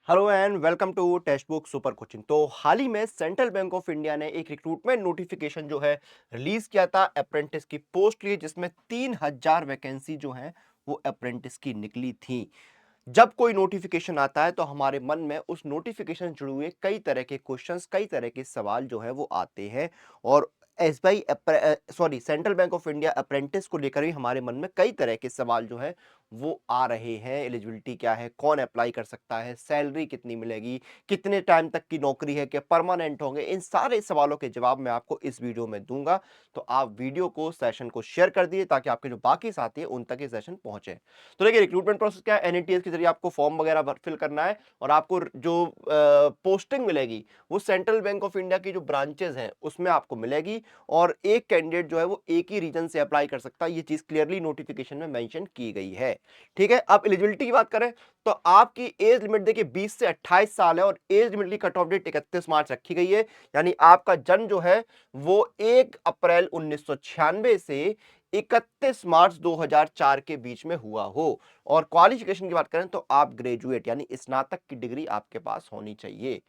Hello and welcome to textbook super coaching. तो हाल ही में सेंट्रल बैंक ऑफ इंडिया ने एक रिक्रूटमेंट नोटिफिकेशन जो है रिलीज किया था अप्रेंटिस की पोस्ट लिए, जिसमें 3000 वैकेंसी जो है वो अप्रेंटिस की निकली थी। जब कोई नोटिफिकेशन आता है तो हमारे मन में उस नोटिफिकेशन से जुड़े हुए कई तरह के क्वेश्चंस, कई तरह के सवाल जो है वो आते हैं। और SBI central bank of India apprentice को लेकर भी हमारे मन में कई तरह के सवाल जो है वो आ रहे हैं। एलिजिबिलिटी क्या है, कौन अप्लाई कर सकता है, सैलरी कितनी मिलेगी, कितने टाइम तक की नौकरी है, क्या परमानेंट होंगे, इन सारे सवालों के जवाब मैं आपको इस वीडियो में दूंगा। तो आप वीडियो को, सेशन को शेयर कर दिए ताकि आपके जो बाकी साथी है उन तक ये सेशन पहुंचे। तो देखिए, रिक्रूटमेंट प्रोसेस क्या है। एनईटीएस के जरिए आपको फॉर्म वगैरह फिल करना है और आपको जो पोस्टिंग मिलेगी वो सेंट्रल बैंक ऑफ इंडिया की जो ब्रांचेस हैं उसमें आपको मिलेगी। और एक कैंडिडेट जो है वो एक ही रीजन से अप्लाई कर सकता है, ये चीज क्लियरली नोटिफिकेशन में मेंशन की गई है। ठीक है, अब एलिजिबिलिटी की बात करें तो आपकी एज लिमिट देखिए 20 से 28 साल है और एज लिमिट की कट ऑफ डेट 31 मार्च रखी गई है। यानी आपका जन्म जो है वो 1 अप्रैल 1996 से 31 मार्च 2004 के बीच में हुआ हो। और क्वालिफिकेशन की बात करें तो आप ग्रेजुएट यानी स्नातक की डिग्री आपके पास होनी चाहिए।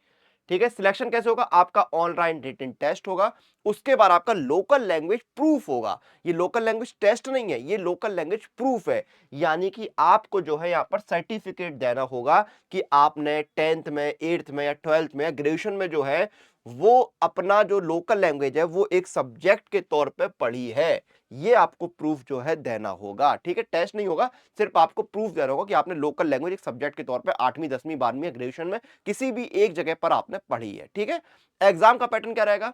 ठीक है, सिलेक्शन कैसे होगा? आपका ऑनलाइन रिटन टेस्ट होगा, उसके बाद आपका लोकल लैंग्वेज प्रूफ होगा। ये लोकल लैंग्वेज टेस्ट नहीं है, ये लोकल लैंग्वेज प्रूफ है। यानी कि आपको जो है यहां पर सर्टिफिकेट देना होगा कि आपने 10th में, 8th में या 12th में या ग्रेजुएशन में जो है वो अपना जो लोकल लैंग्वेज है वो एक सब्जेक्ट के तौर पे पढ़ी है। ये आपको प्रूफ जो है देना होगा। ठीक है, टेस्ट नहीं होगा, सिर्फ आपको प्रूफ देना होगा कि आपने लोकल लैंग्वेज एक सब्जेक्ट के तौर पे 8वीं, 10वीं, 12वीं या ग्रेजुएशन में किसी भी एक जगह पर आपने पढ़ी है। ठीक है, एग्जाम का पैटर्न क्या रहेगा?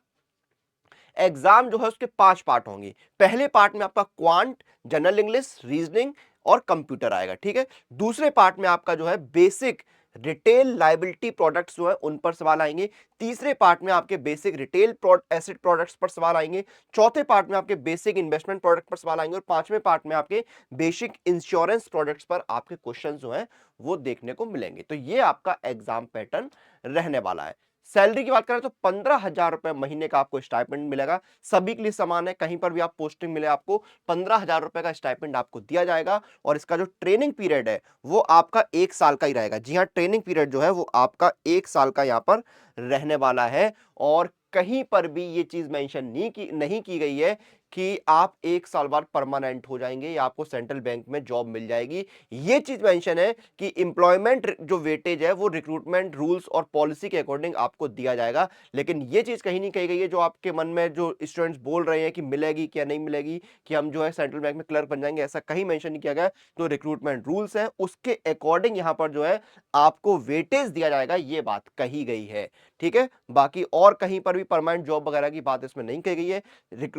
एग्जाम जो है उसके 5 पार्ट होंगे। पहले पार्ट में आपका क्वांट, जनरल इंग्लिश, रीजनिंग और कंप्यूटर आएगा। ठीक है, दूसरे पार्ट में आपका जो है बेसिक रिटेल लाइबिलिटी प्रोडक्ट्स जो है उन पर सवाल आएंगे। तीसरे पार्ट में आपके बेसिक रिटेल एसेट प्रोडक्ट्स पर सवाल आएंगे। चौथे पार्ट में आपके बेसिक इन्वेस्टमेंट प्रोडक्ट पर सवाल आएंगे और पांचवें पार्ट में आपके बेसिक इंश्योरेंस प्रोडक्ट्स पर आपके क्वेश्चन जो है वो देखने को मिलेंगे। तो ये आपका एग्जाम पैटर्न रहने वाला है। सैलरी की बात करें तो 15,000 रुपए महीने का आपको स्टाइपेंड मिलेगा। सभी के लिए समान है, कहीं पर भी आप पोस्टिंग मिले आपको 15,000 रुपए का स्टाइपेंड आपको दिया जाएगा। और इसका जो ट्रेनिंग पीरियड है वो आपका 1 साल का ही रहेगा। जी हाँ, ट्रेनिंग पीरियड जो है वो आपका 1 साल का यहाँ पर रहने वाला है। और कहीं पर भी ये चीज मेंशन नहीं की गई है कि आप 1 साल बाद परमानेंट हो जाएंगे या आपको सेंट्रल बैंक में जॉब मिल जाएगी। ये चीज मेंशन है कि एम्प्लॉयमेंट जो वेटेज है वो रिक्रूटमेंट रूल्स और पॉलिसी के अकॉर्डिंग आपको दिया जाएगा। लेकिन ये चीज कहीं नहीं कही गई है, जो आपके मन में जो स्टूडेंट्स बोल रहे हैं कि मिलेगी क्या नहीं मिलेगी, कि हम जो है सेंट्रल बैंक में क्लर्क बन जाएंगे, ऐसा कहीं मेंशन नहीं किया गया। तो रिक्रूटमेंट रूल्स है उसके अकॉर्डिंग यहां पर जो है आपको वेटेज दिया जाएगा, ये बात कही गई है। ठीक है, बाकी और कहीं पर भी परमानेंट जॉब वगैरह की बात इसमें नहीं कही गई है।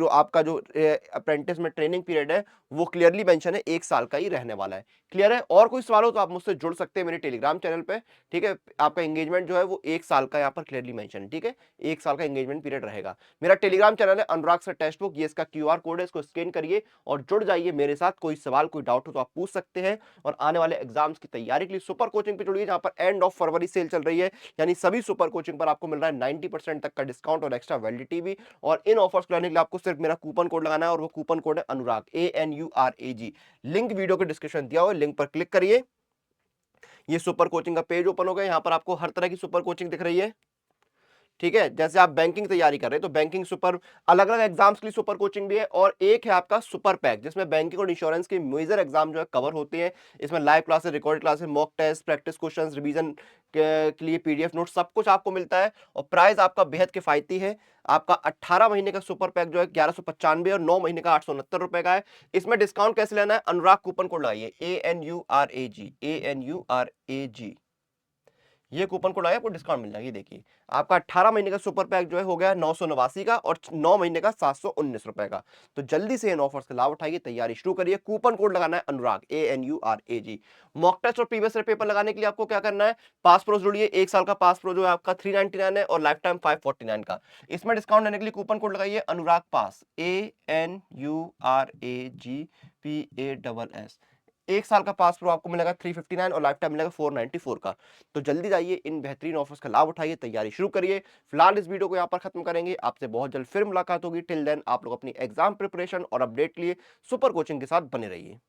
आपका जो अप्रेंटिस में ट्रेनिंग पीरियड है वो क्लियरली मेंशन है 1 साल का ही रहने वाला है। क्लियर है? और कोई सवाल हो तो आप मुझसे जुड़ सकते हैं मेरे टेलीग्राम चैनल पे। ठीक है, आपका एंगेजमेंट जो है वो 1 साल का यहाँ पर क्लियरली मेंशन है। ठीक है, 1 साल का एंगेजमेंट पीरियड रहेगा। मेरा टेलीग्राम चैनल है अनुराग सर टेक्स्ट बुक, ये इसका क्यूआर कोड है, इसको स्कैन करिए और जुड़ जाइए मेरे साथ। कोई सवाल, कोई डाउट हो तो आप पूछ सकते हैं। और आने वाले एग्जाम्स की तैयारी के लिए सुपर कोचिंग पे जुड़िए, जहां पर एंड ऑफ फरवरी सेल चल रही है। यानी सभी सुपर कोचिंग पर आपको मिल रहा है 90% तक का डिस्काउंट और एक्स्ट्रा वैलिडिटी भी। और इन ऑफर्स को लेने के लिए आपको सिर्फ मेरा कूपन कोड लगाना है और वो कूपन कोड है अनुराग, ANURAG। लिंक वीडियो के डिस्क्रिप्शन दिया हुआ है, लिंक पर क्लिक करिए। ये सुपर कोचिंग का पेज ओपन होगा, यहां पर आपको हर तरह की सुपर कोचिंग दिख रही है। ठीक है, जैसे आप बैंकिंग तैयारी कर रहे हैं तो बैंकिंग सुपर, अलग अलग एग्जाम्स के लिए सुपर कोचिंग भी है। और एक है आपका सुपर पैक, जिसमें बैंकिंग और इंश्योरेंस के मेजर एग्जाम जो है कवर होते हैं। इसमें live classes, recorded classes, mock test, practice questions, revision के लिए पीडीएफ नोट, सब कुछ आपको मिलता है। और प्राइस आपका बेहद किफायती है। आपका 18 महीने का सुपर पैक जो है 1195 और 9 महीने का 869 रुपए का है। इसमें डिस्काउंट कैसे लेना है? अनुराग कूपन कोड लगाइए, ANURAG, ANURAG। ये कूपन कोड आया, आपको डिस्काउंट मिल जाएगी। देखिए, आपका 18 महीने का सुपर पैक जो है हो गया 989 का और 9 महीने का 719 रुपए का। तो जल्दी से इन ऑफर्स का लाभ उठाइए, तैयारी शुरू करिए। कूपन कोड लगाना है अनुराग, ANURAG। मॉक टेस्ट और प्रीवियस ईयर पेपर लगाने के लिए आपको क्या करना है? पास प्रो जुड़िए, 1 साल का पास प्रो जो है आपका 399 है और लाइफ टाइम 549 का। इसमें डिस्काउंट लेने के लिए कूपन कोड लगाइए अनुराग पास, ANURAGPASS। 1 साल का पास प्रो आपको मिलेगा 359 और लाइफ टाइम मिलेगा 494 का। तो जल्दी जाइए, इन बेहतरीन ऑफर्स का लाभ उठाइए, तैयारी शुरू करिए। फिलहाल इस वीडियो को यहाँ पर खत्म करेंगे, आपसे बहुत जल्द फिर मुलाकात होगी। टिल देन आप लोग अपनी एग्जाम प्रिपरेशन और अपडेट के लिए सुपर कोचिंग के साथ बने रहिए।